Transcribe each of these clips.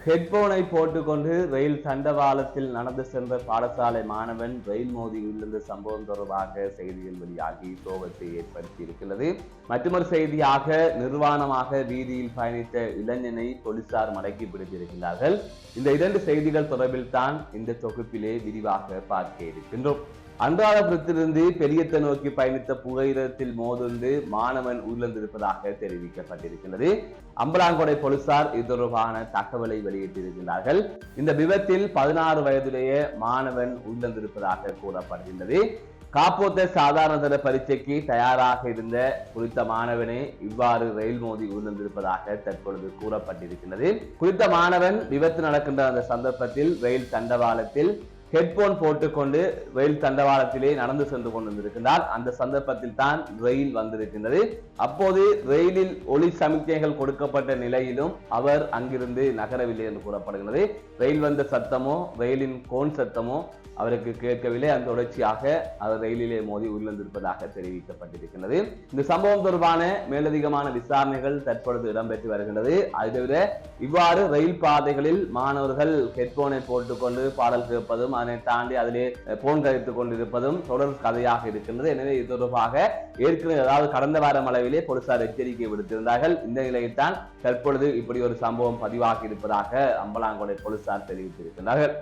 ஹெட்போனை போட்டுக்கொண்டு ரயில் தண்டவாளத்தில் நடந்து சென்ற பாடசாலை மாணவன் ரயில் மோதி விழுந்த சம்பவம் தொடர்பாக செய்திகள் வெளியாகி சோகத்தை ஏற்படுத்தி இருக்கிறது. மற்றொரு செய்தியாக நிர்வாணமாக வீதியில் பயணித்த இளைஞனை போலீசார் மடக்கி பிடித்திருக்கிறார்கள். இந்த இரண்டு செய்திகள் தொடர்பில் தான் இந்த தொகுப்பிலே விரிவாக பார்க்க இருக்கின்றோம். அன்றாடபுரத்திலிருந்து பெரியத்தை நோக்கி பயணித்த புகையிரத்தில் மோதுந்து மாணவன் உயிரிழந்திருப்பதாக தெரிவிக்கப்பட்டிருக்கிறது. அம்பலாங்கொடை போலீசார் இது தொடர்பான தகவலை வெளியிட்டிருக்கிறார்கள். இந்த விபத்தில் 16 வயதுடைய மாணவன் உயிரிழந்திருப்பதாக கூறப்படுகின்றது. காப்போத்த சாதாரண தர பரீட்சைக்கு தயாராக இருந்த குறித்த மாணவனே இவ்வாறு ரயில் மோதி உயிரிழந்திருப்பதாக தற்பொழுது கூறப்பட்டிருக்கிறது. குறித்த மாணவன் விபத்து நடக்கின்ற அந்த சந்தர்ப்பத்தில் ரயில் தண்டவாளத்தில் ஹெட்போன் போட்டுக்கொண்டு ரயில் தண்டவாளத்திலே நடந்து சென்று கொண்டிருக்கின்றார். அந்த சந்தர்ப்பத்தில் தான் ரயில் வந்திருக்கின்றது. அப்போது ரயிலில் ஒளி சமிக்கைகள் கொடுக்கப்பட்ட நிலையிலும் அவர் அங்கிருந்து நகரவில்லை என்று கூறப்படுகிறது. ரயில் வந்த சத்தமோ ரயிலின் கோன் சத்தமோ அவருக்கு கேட்கவில்லை. அந்த தொடர்ச்சியாக அவர் ரயிலிலே மோதி உயிரிழந்திருப்பதாக தெரிவிக்கப்பட்டிருக்கிறது. இந்த சம்பவம் தொடர்பான மேலதிகமான விசாரணைகள் தற்பொழுது இடம்பெற்று வருகின்றது. அது தவிர இவ்வாறு ரயில் பாதைகளில் மாணவர்கள் ஹெட்போனை போட்டுக்கொண்டு பாடல் கேட்பதும் அதனை தாண்டி அதிலே போன் கழித்துக் கொண்டிருப்பதும் தொடர் கதையாக இருக்கின்றது. எனவே இது தொடர்பாக ஏற்கனவே அதாவது கடந்த வாரம் அளவிலே போலீசார் எச்சரிக்கை விடுத்திருந்தார்கள். இந்த நிலையில் தான் தற்பொழுது இப்படி ஒரு சம்பவம் பதிவாகி இருப்பதாக அம்பலாங்கொடை போலீசார் தெரிவித்திருக்கிறார்கள்.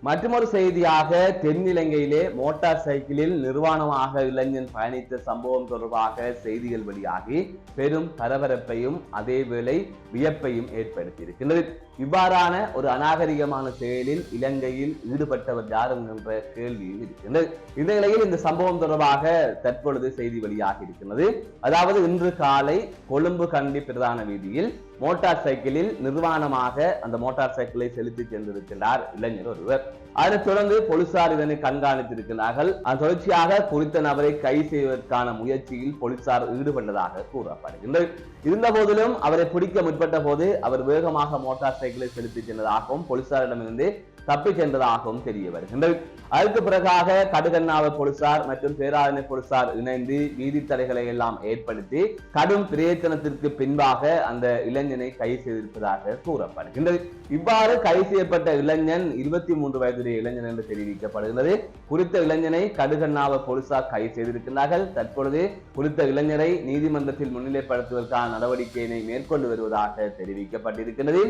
மற்றொரு செய்தியாக தென்னிலங்கையிலே மோட்டார் சைக்கிளில் நிர்வாணமாக இளைஞன் பயணித்த சம்பவம் தொடர்பாக செய்திகள் வெளியாகி பெரும் பரபரப்பையும் அதேவேளை வியப்பையும் ஏற்படுத்தியிருக்கின்றது. இவ்வாறான ஒரு அநாகரிகமான செயலில் இலங்கையில் ஈடுபட்டவர் யார் என்ற கேள்வியும் இருக்கின்றது. இந்த நிலையில் இந்த சம்பவம் தொடர்பாக தற்பொழுது செய்தி வெளியாகி இருக்கின்றது. அதாவது இன்று காலை கொழும்பு கண்டி பிரதான வீதியில் மோட்டார் சைக்கிளில் நிர்வாணமாக அந்த மோட்டார் சைக்கிளை செலுத்தி சென்றிருக்கிறார் இளைஞர் ஒருவர். அதனைத் தொடர்ந்து போலீசார் இதனை கண்காணித்திருக்கிறார்கள். அதன் தொடர்ச்சியாக குறித்த நபரை கைது செய்வதற்கான முயற்சியில் போலீசார் ஈடுபட்டதாக கூறப்படுகின்றது. இருந்த போதிலும் அவரை பிடிக்க முற்பட்ட போது அவர் வேகமாக மோட்டார் சைக்கிளை செலுத்தி சென்றதாகவும் போலீசாரிடமிருந்து தப்பி சென்றதாகவும் தெரிய வருகின்றது. அதற்கு பிறகாக கடுகண்ணாவ போலீசார் மற்றும் பேராதனை போலீசார் இணைந்து வீதி தடைகளை எல்லாம் ஏற்படுத்தி கடும் பிரயத்தனத்திற்கு பின்பாக அந்த இளைஞனை கைது செய்திருப்பதாக கூறப்படுகின்றது. இவ்வாறு கைது செய்யப்பட்ட இளைஞன் 23 வயதுடைய இளைஞன் என்று தெரிவிக்கப்படுகிறது. குறித்த இளைஞனை கடுகண்ணாவ போலீசார் கைது செய்திருக்கிறார்கள். தற்பொழுது குறித்த இளைஞரை நீதிமன்றத்தில் முன்னிலைப்படுத்துவதற்கான நடவடிக்கையினை மேற்கொண்டு வருவதாக தெரிவிக்கப்பட்டிருக்கிறது.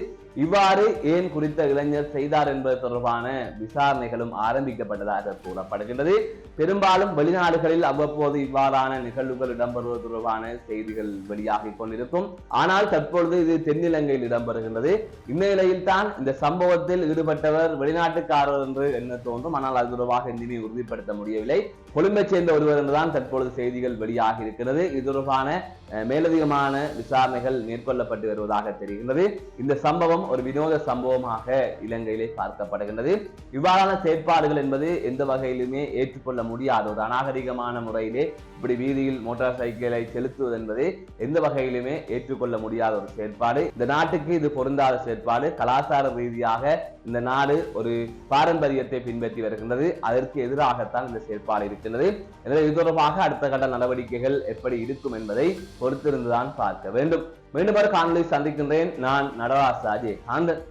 இவ்வாறு ஏன் குறித்த இளைஞர் செய்தார் என்பது தொடர்பான விசாரணைகளும் ஆரம்பிக்கப்பட்டதாக கூறப்படுகின்றது. பெரும்பாலும் வெளிநாடுகளில் அவ்வப்போது இவ்வாறான நிகழ்வுகள் இடம்பெறுவது தொடர்பான செய்திகள் வெளியாகி கொண்டிருக்கும். ஆனால் தற்பொழுது இது தென்னிலங்கையில் இடம்பெறுகின்றது. இந்நிலையில் தான் இந்த சம்பவத்தில் ஈடுபட்டவர் வெளிநாட்டுக்காரர் என்று என்ன தோன்றும். ஆனால் அது தொடர்பாக இனிமே உறுதிப்படுத்த முடியவில்லை. கொழும்பை சேர்ந்த ஒருவர் என்றுதான் தற்பொழுது செய்திகள் வெளியாகி இருக்கிறது. இது தொடர்பான மேலதிகமான விசாரணைகள் மேற்கொள்ளப்பட்டு வருவதாக தெரிகின்றது. இந்த சம்பவம் ஒரு வினோத சம்பவமாக இலங்கையிலே பார்க்கப்படுகின்றது. இவ்வாறான செயற்பாடுகள் என்பது எந்த வகையிலுமே ஏற்றுக்கொள்ள முடியாத ஒரு அநாகரிகமான முறையிலே இப்படி வீதியில் மோட்டார் சைக்கிளை செலுத்துவது என்பது எந்த வகையிலுமே ஏற்றுக்கொள்ள முடியாத ஒரு செயற்பாடு. இந்த நாட்டுக்கு இது பொருந்தாத செயற்பாடு. கலாச்சார ரீதியாக இந்த நாடு ஒரு பாரம்பரியத்தை பின்பற்றி வருகின்றது. அதற்கு எதிராகத்தான் இந்த செயற்பாடு இருக்கின்றது. எனவே இது தொடர்பாக அடுத்த கட்ட நடவடிக்கைகள் எப்படி இருக்கும் என்பதை பொறுத்திருந்துதான் பார்க்க வேண்டும். மீண்டும் ஒரு காணொலி சந்திக்கின்றேன். நான் நடராஜ் ராஜே ஆந்தன்.